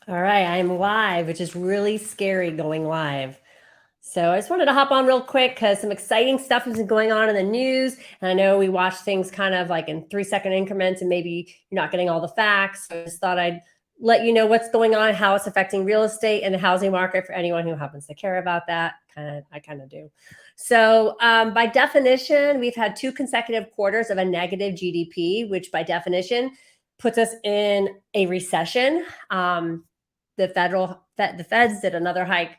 All right, I'm live, which is really scary going live. So I just wanted to hop on real quick because some exciting stuff has been going on in the news. And I know we watch things kind of like in 3-second increments and maybe you're not getting all the facts. So I just thought I'd let you know what's going on, how it's affecting real estate and the housing market for anyone who happens to care about that. I kind of do. So by definition, we've had 2 consecutive quarters of a negative GDP, which by definition puts us in a recession. The Feds did another hike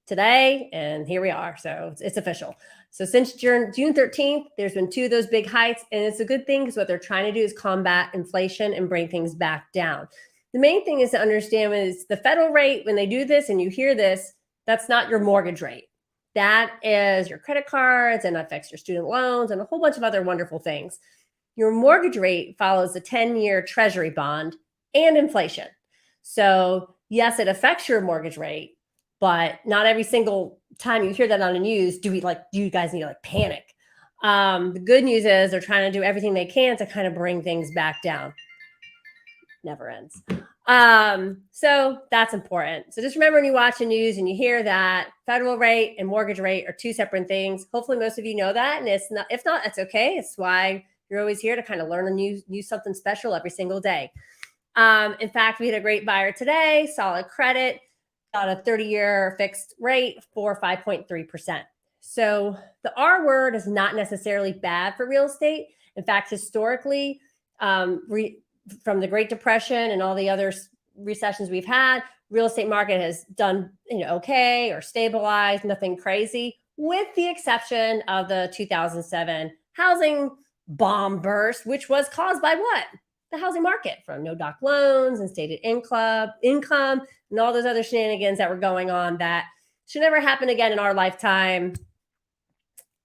today, and here we are. So it's official. So since June 13th, there's been 2 of those big hikes, and it's a good thing because what they're trying to do is combat inflation and bring things back down. The main thing is to understand is the federal rate, when they do this and you hear this, that's not your mortgage rate. That is your credit cards and affects your student loans and a whole bunch of other wonderful things. Your mortgage rate follows the 10-year treasury bond and inflation. So yes, it affects your mortgage rate, but not every single time you hear that on the news do you guys need to panic. The good news is they're trying to do everything they can to kind of bring things back down. Never ends. So that's important. So just remember when you watch the news and you hear that federal rate and mortgage rate are 2 separate things. Hopefully most of you know that, and it's not. If not, that's okay. It's why you're always here to kind of learn a new something special every single day. In fact, we had a great buyer today, solid credit, got a 30-year fixed rate for 5.3%. So the R word is not necessarily bad for real estate. In fact, historically, from the Great Depression and all the other recessions we've had, real estate market has done okay or stabilized, nothing crazy, with the exception of the 2007 housing bomb burst, which was caused by what? The housing market, from no-doc loans and stated income and all those other shenanigans that were going on that should never happen again in our lifetime.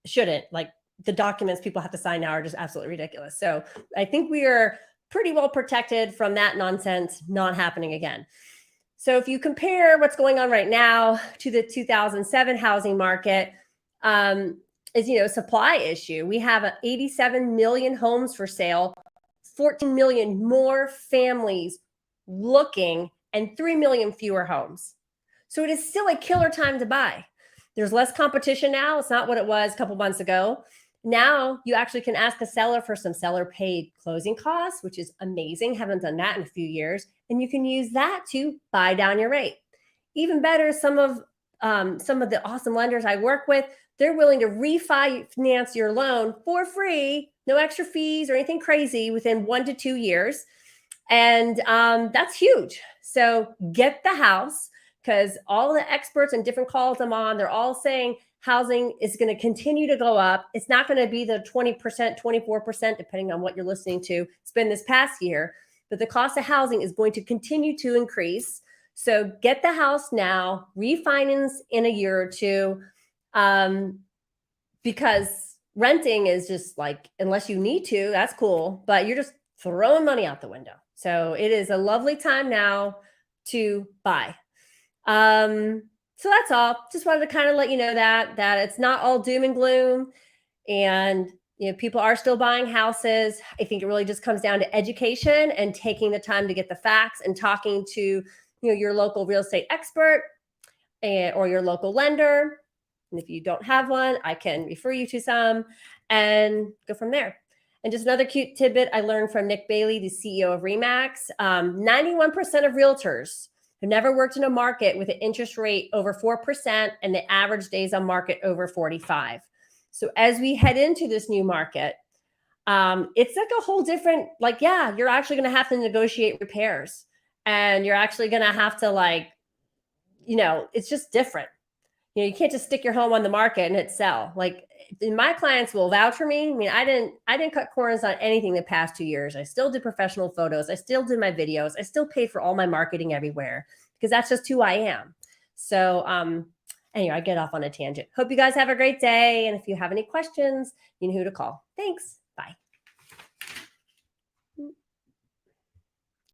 Shouldn't. Like, the documents people have to sign now are just absolutely ridiculous. So I think we are pretty well protected from that nonsense not happening again. So if you compare what's going on right now to the 2007 housing market, is supply issue. We have 87 million homes for sale, 14 million more families looking, and 3 million fewer homes. So it is still a killer time to buy. There's less competition now. It's not what it was a couple months ago. Now you actually can ask a seller for some seller paid closing costs, which is amazing. Haven't done that in a few years. And you can use that to buy down your rate. Even better, some of the awesome lenders I work with, they're willing to refinance your loan for free, no extra fees or anything crazy, within 1 to 2 years. And that's huge. So get the house, because all the experts and different calls I'm on, they're all saying housing is going to continue to go up. It's not going to be the 20%, 24%, depending on what you're listening to. It's been this past year, but the cost of housing is going to continue to increase. So get the house now, refinance in a year or 2, because renting is just unless you need to, that's cool, but you're just throwing money out the window. So it is a lovely time now to buy. So that's all. Just wanted to kind of let you know that it's not all doom and gloom, and people are still buying houses. I think it really just comes down to education and taking the time to get the facts and talking to your local real estate expert or your local lender. And if you don't have one, I can refer you to some and go from there. And just another cute tidbit I learned from Nick Bailey, the CEO of RE/MAX. 91% of realtors have never worked in a market with an interest rate over 4% and the average days on market over 45. So as we head into this new market, it's like a whole different, you're actually going to have to negotiate repairs, and you're actually going to have to it's just different. You can't just stick your home on the market and it sell. My clients will vouch for me. I mean, I didn't cut corners on anything the past 2 years. I still did professional photos. I still did my videos. I still paid for all my marketing everywhere, because that's just who I am. So anyway, I get off on a tangent. Hope you guys have a great day. And if you have any questions, you know who to call. Thanks.